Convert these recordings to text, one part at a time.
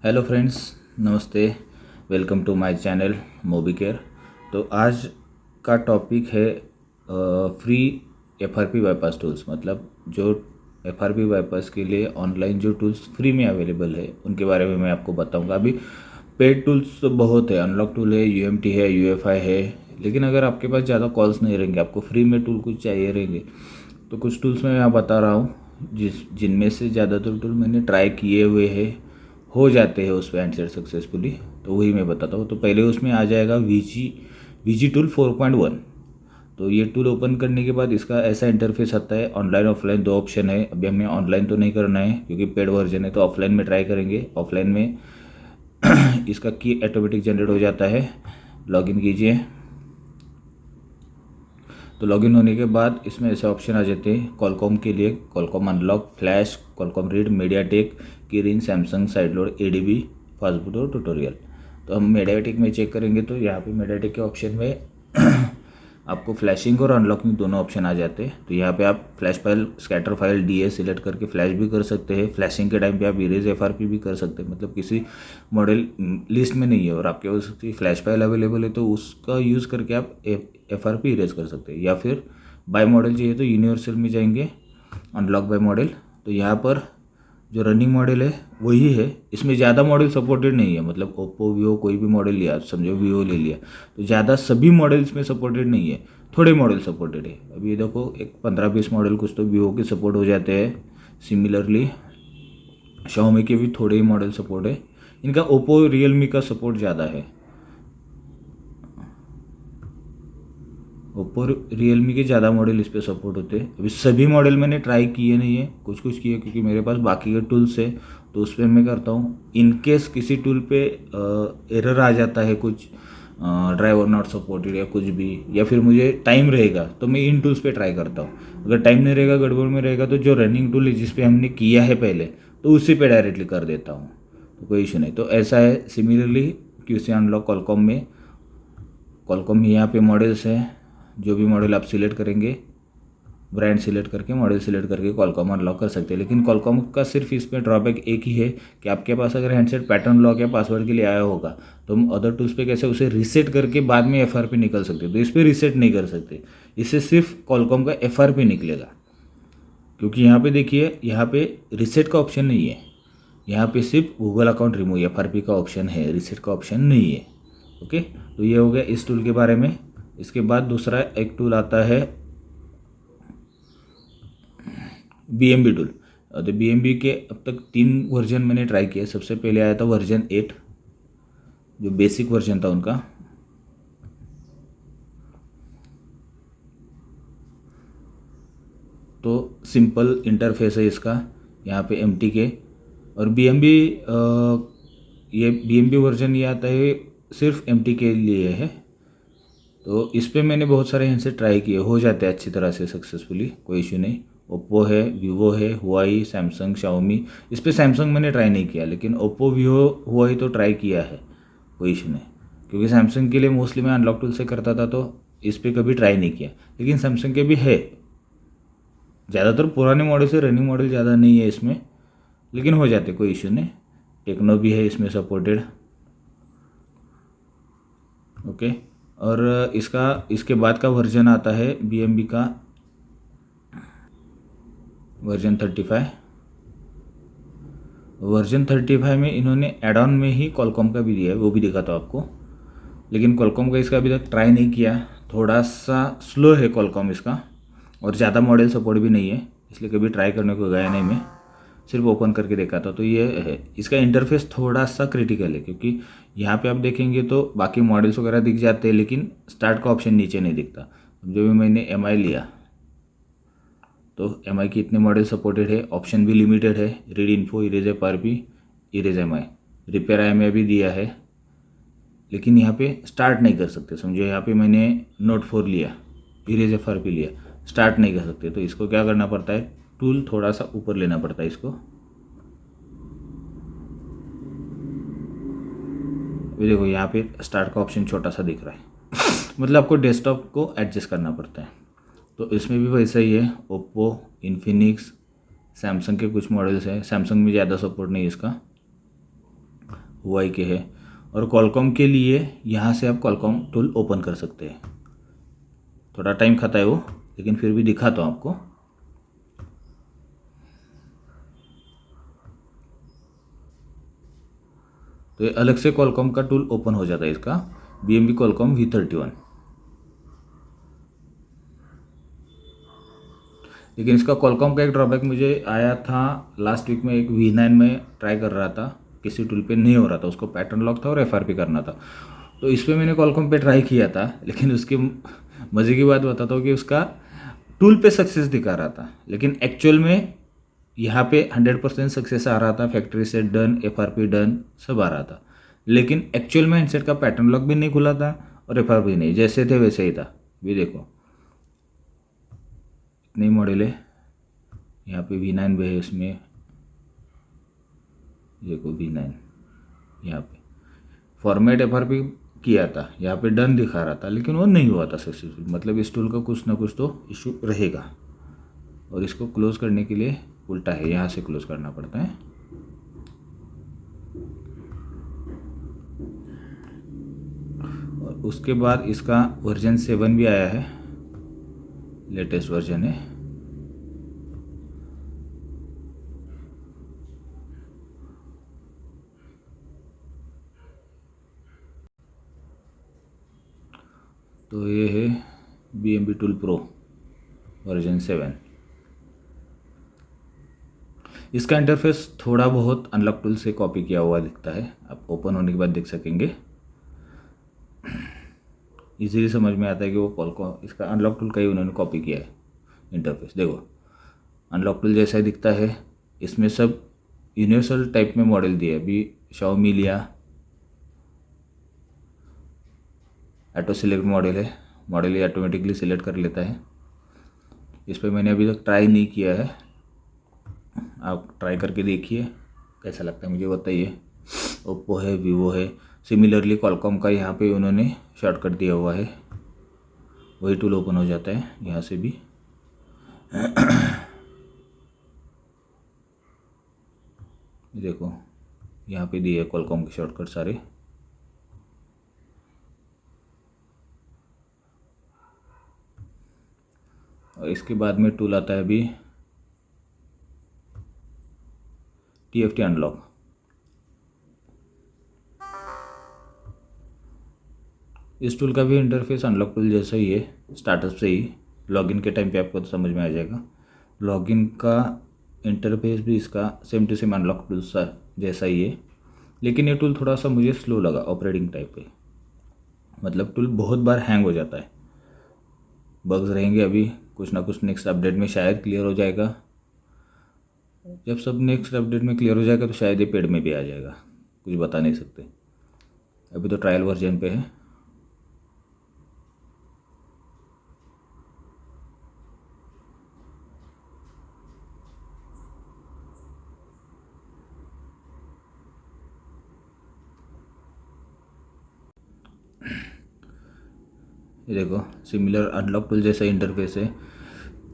Hello friends, नमस्ते। Welcome to my channel Mobi Care. तो आज का टॉपिक है फ्री एफआरपी बाईपास टूल्स। मतलब जो एफआरपी बाईपास के लिए ऑनलाइन जो टूल्स फ्री में अवेलेबल है उनके बारे में मैं आपको बताऊंगा। अभी पेड टूल्स तो बहुत है, अनलॉक टूल है, यूएमटी है, यूएफआई है। लेकिन अगर आपके पास ज़्यादा कॉल्स नहीं रहेंगे, आपको फ्री में टूल कुछ चाहिए रहेंगे, तो कुछ टूल्स मैं यहाँ बता रहा हूँ जिनमें से ज़्यादातर टूल मैंने ट्राई किए हुए हैं, हो जाते हैं उस पर आंसर सक्सेसफुली। तो वही मैं बताता हूँ। तो पहले उसमें आ जाएगा वीजी टूल 4.1। तो ये टूल ओपन करने के बाद इसका ऐसा इंटरफेस आता है। ऑनलाइन ऑफलाइन दो ऑप्शन है। अभी हमें ऑनलाइन तो नहीं करना है क्योंकि पेड वर्जन है, तो ऑफलाइन में ट्राई करेंगे। ऑफलाइन में इसका की ऑटोमेटिक जनरेट हो जाता है। लॉगिन कीजिए। तो लॉगिन होने के बाद इसमें ऐसे ऑप्शन आ जाते हैं कॉलकॉम के लिए: Qualcomm unlock, flash, Qualcomm read, MediaTek, Kiren, Samsung, sideload, ADB, fastboot और ट्यूटोरियल। तो हम मीडियाटेक में चेक करेंगे तो यहाँ पे मीडियाटेक के ऑप्शन में आपको फ्लैशिंग और अनलॉकिंग दोनों ऑप्शन आ जाते हैं। तो यहाँ पे आप flash file, scatter file, DA select करके फ्लैश भी कर सकते हैं। फ्लैशिंग के टाइम पे आप इरेज एफआरपी भी कर सकते हैं। मतलब किसी मॉडल लिस्ट में नहीं है और आपके पास उसकी फ्लैश फाइल अवेलेबल है तो उसका यूज़ करके आप एफआरपी इरेज कर सकते हैं। या फिर बाय मॉडल चाहिए तो यूनिवर्सल में जाएंगे, अनलॉक बाय मॉडल। तो यहाँ पर जो रनिंग मॉडल है वही है। इसमें ज़्यादा मॉडल सपोर्टेड नहीं है। मतलब ओप्पो, वीवो कोई भी मॉडल लिया, समझो वीवो ले लिया, तो ज़्यादा सभी मॉडल इसमें सपोर्टेड नहीं है, थोड़े मॉडल सपोर्टेड है। अभी ये देखो, एक 15-20 मॉडल कुछ तो वीवो के सपोर्ट हो जाते हैं। सिमिलरली शाओमी के भी थोड़े ही मॉडल सपोर्ट है। इनका ओप्पो, रियलमी का सपोर्ट ज़्यादा है। ओप्पो, रियलमी के ज़्यादा मॉडल इस पर सपोर्ट होते हैं। अभी सभी मॉडल मैंने ट्राई किए नहीं है, कुछ कुछ किए क्योंकि मेरे पास बाकी के टूल्स है तो उस पर मैं करता हूँ। इनकेस किसी टूल पे एरर आ जाता है, कुछ ड्राइवर नॉट सपोर्टेड या कुछ भी, या फिर मुझे टाइम रहेगा तो मैं इन टूल्स पे ट्राई करता हूँ। अगर टाइम नहीं रहेगा, गड़बड़ में रहेगा, तो जो रनिंग टूल है जिस पे हमने किया है पहले, तो उसी पे डायरेक्टली कर देता हूँ, तो कोई इशू नहीं। तो ऐसा है। सिमिलरली क्यूसी अनलॉक कॉलकॉम में, कॉलकॉम यहाँ पे मॉडल्स है। जो भी मॉडल आप सिलेक्ट करेंगे, ब्रांड सिलेक्ट करके, मॉडल सिलेक्ट करके कॉलकॉम अनलॉक कर सकते हैं। लेकिन कॉलकॉम का सिर्फ इसमें ड्रॉबैक एक ही है कि आपके पास अगर हैंडसेट पैटर्न लॉक या पासवर्ड के लिए आया होगा तो हम अदर टूल्स पे कैसे उसे रीसेट करके बाद में एफआरपी निकल सकते हैं, तो इस पर रीसेट नहीं कर सकते। इससे सिर्फ कॉलकॉम का एफआरपी निकलेगा। क्योंकि यहाँ पे देखिए, यहाँ पे रीसेट का ऑप्शन नहीं है। यहाँ पे सिर्फ गूगल अकाउंट रिमूव, एफआरपी का ऑप्शन है, रीसेट का ऑप्शन नहीं है। ओके, तो ये हो गया इस टूल के बारे में। इसके बाद दूसरा एक टूल आता है BMB टूल। तो BMB के अब तक 3 वर्जन मैंने ट्राई किया। सबसे पहले आया था वर्जन 8, जो बेसिक वर्जन था उनका। तो सिंपल इंटरफेस है इसका, यहाँ पे MT के। और BMB, ये BMB वर्जन ये आता है सिर्फ MT के लिए है। तो इस पर मैंने बहुत सारे इनसे ट्राई किए, हो जाते हैं अच्छी तरह से सक्सेसफुली, कोई इशू नहीं। ओप्पो है, वीवो है, हुआई, सैमसंग, शाओमी। इस पर सैमसंग मैंने ट्राई नहीं किया, लेकिन ओप्पो, वीवो, हुआई तो ट्राई किया है, कोई इशू नहीं। क्योंकि सैमसंग के लिए मोस्टली मैं अनलॉक टूल से करता था तो इस पर कभी ट्राई नहीं किया। लेकिन सैमसंग के भी है, ज़्यादातर पुराने मॉडल से, रनिंग मॉडल ज़्यादा नहीं है इसमें, लेकिन हो जाते, कोई इशू नहीं। टेक्नो भी है इसमें सपोर्टेड। ओके। और इसके बाद का वर्जन आता है BMB का वर्जन 35। वर्जन 35 में इन्होंने एड ऑन में ही कॉलकॉम का भी दिया है, वो भी दिखाता हूँ आपको। लेकिन कॉलकॉम का इसका अभी तक ट्राई नहीं किया, थोड़ा सा स्लो है कॉलकॉम इसका, और ज़्यादा मॉडल सपोर्ट भी नहीं है, इसलिए कभी ट्राई करने को गया नहीं मैं, सिर्फ ओपन करके देखा था। तो ये है, इसका इंटरफेस थोड़ा सा क्रिटिकल है क्योंकि यहाँ पे आप देखेंगे तो बाकी मॉडल्स वगैरह दिख जाते हैं, लेकिन स्टार्ट का ऑप्शन नीचे नहीं दिखता। जो भी मैंने MI लिया तो MI की इतने मॉडल सपोर्टेड है, ऑप्शन भी लिमिटेड है: read info, erase FRP, erase MI, repair MI भी दिया है। लेकिन यहाँ पे स्टार्ट नहीं कर सकते। समझो यहाँ पे मैंने नोट 4 लिया, इरेज एफआरपी लिया, स्टार्ट नहीं कर सकते। तो इसको क्या करना पड़ता है, टूल थोड़ा सा ऊपर लेना पड़ता है इसको। अभी देखो यहाँ पे स्टार्ट का ऑप्शन छोटा सा दिख रहा है मतलब आपको डेस्कटॉप को एडजस्ट करना पड़ता है। तो इसमें भी वैसा ही है। ओप्पो, इन्फिनिक्स, सैमसंग के कुछ मॉडल्स हैं। सैमसंग में ज़्यादा सपोर्ट नहीं है इसका। हुआई के है। और कॉलकॉम के लिए यहाँ से आप कॉलकॉम टूल ओपन कर सकते हैं। थोड़ा टाइम खाता है वो, लेकिन फिर भी दिखाता हूँ आपको। तो ये अलग से कॉलकॉम का टूल ओपन हो जाता है इसका, BMP कॉलकॉम V31। लेकिन इसका कॉलकॉम का एक ड्रॉबैक मुझे आया था लास्ट वीक में। एक V9 में ट्राई कर रहा था, किसी टूल पे नहीं हो रहा था, उसको पैटर्न लॉक था और FRP करना था। तो इस पर मैंने कॉलकॉम पे ट्राई किया था, लेकिन उसकी मज़े की बात बताता हूँ कि उसका टूल पे सक्सेस दिखा रहा था, लेकिन एक्चुअल में यहाँ पे 100% सक्सेस आ रहा था। फैक्ट्री से डन, FRP डन, सब आ रहा था। लेकिन एक्चुअल में हैंडसेट का पैटर्न लॉक भी नहीं खुला था और FRP नहीं, जैसे थे वैसे ही था। भी देखो, नई मॉडल है, यहाँ पे V9 भी है इसमें। देखो V9, यहाँ पे फॉर्मेट FRP किया था, यहाँ पे डन दिखा रहा था, लेकिन वो नहीं हुआ था सक्सेसफुल। मतलब इस टूल का कुछ ना कुछ तो इशू रहेगा। और इसको क्लोज करने के लिए उल्टा है, यहाँ से क्लोज करना पड़ता है। और उसके बाद इसका वर्जन 7 भी आया है, लेटेस्ट वर्जन है। तो ये है BMP टूल प्रो वर्जन 7। इसका इंटरफेस थोड़ा बहुत अनलॉक टूल से कॉपी किया हुआ दिखता है, आप ओपन होने के बाद देख सकेंगे। इजीली समझ में आता है कि वो कॉल इसका अनलॉक टूल का ही उन्होंने कॉपी किया है। इंटरफेस देखो, अनलॉक टूल जैसा ही दिखता है। इसमें सब यूनिवर्सल टाइप में मॉडल दिए। अभी Xiaomi लिया, ऑटो सिलेक्ट मॉडल है, मॉडल ये ऑटोमेटिकली सिलेक्ट कर लेता है। इस पर मैंने अभी तक ट्राई नहीं किया है, आप ट्राई करके देखिए कैसा लगता है, मुझे बताइए। ओप्पो है, वीवो है, सिमिलरली कॉलकॉम का यहाँ पे उन्होंने शॉर्टकट दिया हुआ है, वही टूल ओपन हो जाता है यहाँ से भी। देखो, यहाँ पे दिए कॉलकॉम के शॉर्टकट सारे। और इसके बाद में टूल आता है अभी TFT अनलॉक। इस टूल का भी इंटरफेस अनलॉक टूल जैसा ही है, स्टार्टअप से ही। लॉगिन के टाइम पे आपको तो समझ में आ जाएगा। लॉगिन का इंटरफेस भी इसका same to same unlock tool सा जैसा ही है, लेकिन ये टूल थोड़ा सा मुझे स्लो लगा ऑपरेटिंग टाइप पे। मतलब टूल बहुत बार हैंग हो जाता है, बग्स रहेंगे। अभी कुछ ना कुछ नेक्स्ट अपडेट में शायद क्लियर हो जाएगा। जब सब नेक्स्ट अपडेट में क्लियर हो जाएगा तो शायद ये पेड में भी आ जाएगा, कुछ बता नहीं सकते। अभी तो ट्रायल वर्जन पे है। ये देखो, सिमिलर अनलॉक टूल जैसा इंटरफेस है।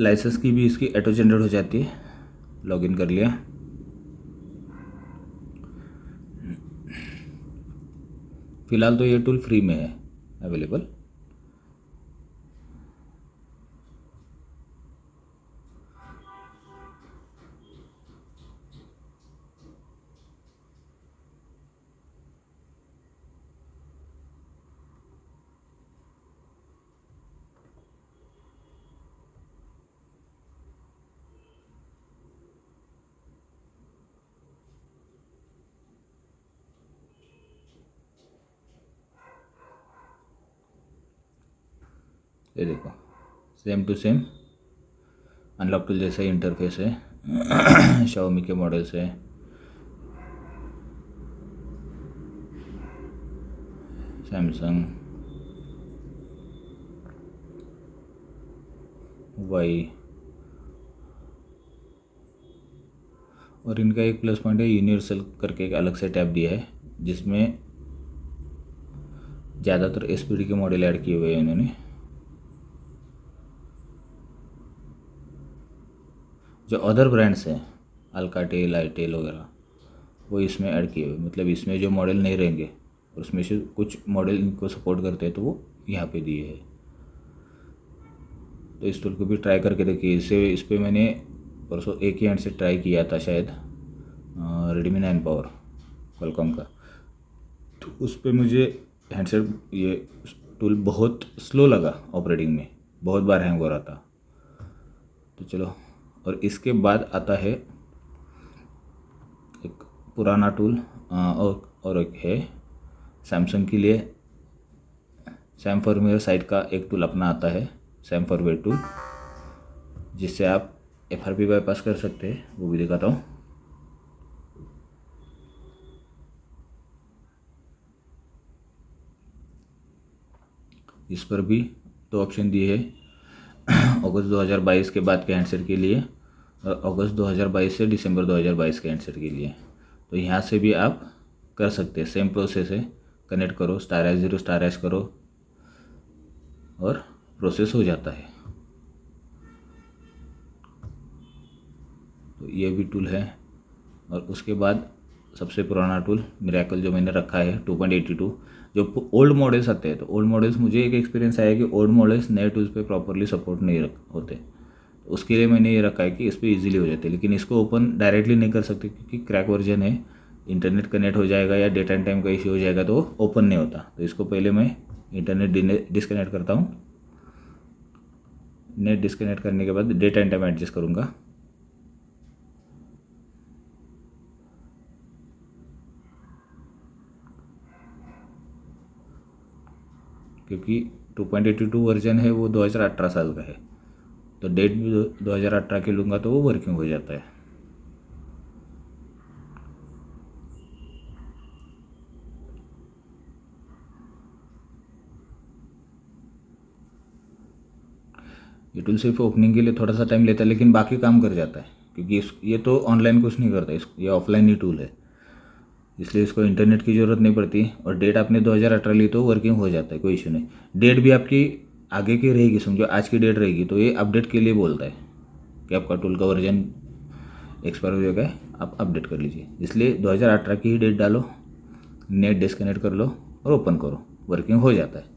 लाइसेंस की भी इसकी ऑटो जनरेट हो जाती है। लॉगिन कर लिया। फिलहाल तो ये टूल फ्री में है अवेलेबल। ये देखो, same to same unlock tool जैसा ही इंटरफेस है। Xiaomi के मॉडल्स है, सैमसंग, वाई। और इनका एक प्लस पॉइंट है, यूनिवर्सल करके एक अलग से टैब दिया है, जिसमें ज़्यादातर SPD के मॉडल ऐड किए हुए हैं इन्होंने। जो अदर ब्रांड्स हैं, अल्काटेल, आईटेल वगैरह, वो इसमें ऐड किए हुए, मतलब इसमें जो मॉडल नहीं रहेंगे और उसमें से कुछ मॉडल इनको सपोर्ट करते हैं तो वो यहाँ पे दिए हैं। तो इस टूल को भी ट्राई करके देखिए। इस पर मैंने परसों एक ही हैंड से ट्राई किया था शायद, रेडमी 9 पावर क्वालकॉम का, तो उस पर मुझे हैंडसेट ये टूल बहुत स्लो लगा ऑपरेटिंग में, बहुत बार हैंग हो रहा था। तो चलो, और इसके बाद आता है एक पुराना टूल और एक है सैमसंग के लिए, सैम फॉरवेयर साइट का एक टूल अपना आता है, सैम फॉरवेयर टूल, जिससे आप FRP बाईपास कर सकते हैं, वो भी दिखाता हूँ। इस पर भी दो ऑप्शन दिए हैं, अगस्त 2022 के बाद के हैंडसेट के लिए और अगस्त 2022 से दिसंबर 2022 के हैंडसेट के लिए। तो यहाँ से भी आप कर सकते हैं, सेम प्रोसेस है, कनेक्ट करो, *0 *S करो और प्रोसेस हो जाता है। तो ये भी टूल है। और उसके बाद सबसे पुराना टूल मिरेकल जो मैंने रखा है 2.82, जो ओल्ड मॉडल्स आते हैं। तो ओल्ड मॉडल्स, मुझे एक एक्सपीरियंस आया कि ओल्ड मॉडल्स नए टूल्स पे प्रॉपरली सपोर्ट नहीं होते, तो उसके लिए मैंने ये रखा है कि इस पर ईजिली हो जाते हैं। लेकिन इसको ओपन डायरेक्टली नहीं कर सकते क्योंकि क्रैक वर्जन है, इंटरनेट कनेक्ट हो जाएगा या डेटा एंड टाइम का इश्यू हो जाएगा तो ओपन नहीं होता। तो इसको पहले मैं इंटरनेट डिस्कनेक्ट करता हूँ। नेट डिस्कनेक्ट करने के बाद डेटा एंड टाइम एडजस्ट करूँगा। क्योंकि 2.82 वर्जन है, वो 2018 साल का है, तो डेट भी 2018 की लूँगा तो वो वर्किंग हो जाता है। ये टूल सिर्फ ओपनिंग के लिए थोड़ा सा टाइम लेता है, लेकिन बाकी काम कर जाता है, क्योंकि ये तो ऑनलाइन कुछ नहीं करता, ये ऑफलाइन ही टूल है, इसलिए इसको इंटरनेट की ज़रूरत नहीं पड़ती। और डेट आपने 2018 ली तो वर्किंग हो जाता है, कोई इशू नहीं। डेट भी आपकी आगे की रहेगी, समझो आज की डेट रहेगी, तो ये अपडेट के लिए बोलता है कि आपका टूल का वर्जन एक्सपायर हो गया है, आप अपडेट कर लीजिए। इसलिए 2018 की ही डेट डालो, नेट डिस्कनेक्ट कर लो और ओपन करो, वर्किंग हो जाता है।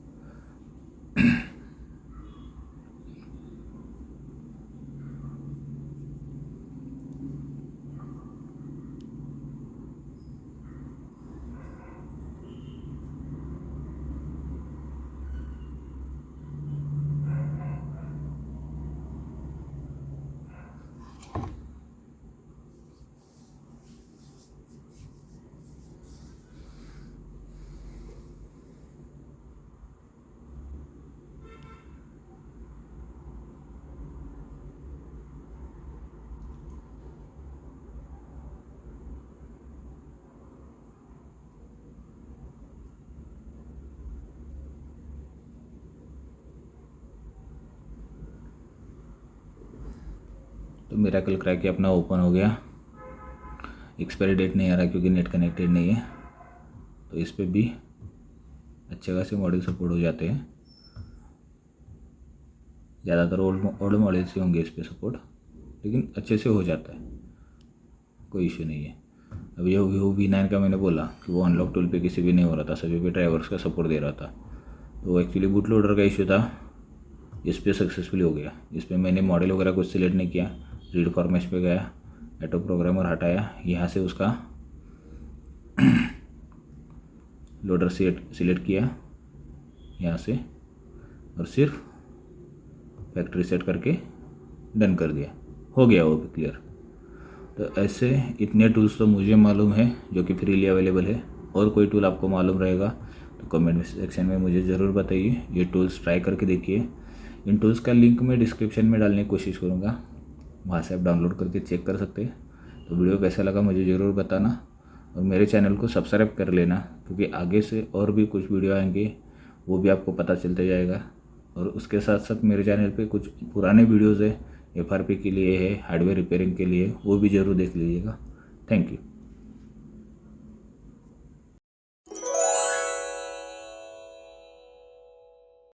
तो मिरेकल क्रैक अपना ओपन हो गया। एक्सपायरी डेट नहीं आ रहा क्योंकि नेट कनेक्टेड नहीं है। तो इस पर भी अच्छे खासे मॉडल सपोर्ट हो जाते हैं, ज़्यादातर ओल्ड मॉडल्स ही होंगे इस पर सपोर्ट, लेकिन अच्छे से हो जाता है, कोई इशू नहीं है। अब ये Vivo V9 का मैंने बोला कि वो अनलॉक टूल पे किसी भी नहीं हो रहा था, सभी पे ड्राइवर्स का सपोर्ट दे रहा था। तो एक्चुअली बूट लोडर का इशू था, इस पर सक्सेसफुली हो गया। इस पर मैंने मॉडल वगैरह कुछ सिलेक्ट नहीं किया, रीड फॉर्मेट पे गया, ऑटो प्रोग्रामर हटाया, यहाँ से उसका लोडर सिलेक्ट किया यहाँ से, और सिर्फ फैक्ट्री सेट करके डन कर दिया, हो गया वो भी क्लियर। तो ऐसे इतने टूल्स तो मुझे मालूम है जो कि फ्रीली अवेलेबल है। और कोई टूल आपको मालूम रहेगा तो कमेंट सेक्शन में मुझे ज़रूर बताइए। ये टूल्स ट्राई करके देखिए। इन टूल्स का लिंक मैं डिस्क्रिप्शन में डालने की कोशिश करूँगा, वहाँ से आप डाउनलोड करके चेक कर सकते हैं। तो वीडियो कैसा लगा मुझे ज़रूर बताना, और मेरे चैनल को सब्सक्राइब कर लेना, क्योंकि आगे से और भी कुछ वीडियो आएंगे, वो भी आपको पता चलते जाएगा। और उसके साथ साथ मेरे चैनल पे कुछ पुराने वीडियोज़ है, FRP के लिए है, हार्डवेयर रिपेयरिंग के लिए, वो भी ज़रूर देख लीजिएगा। Thank you.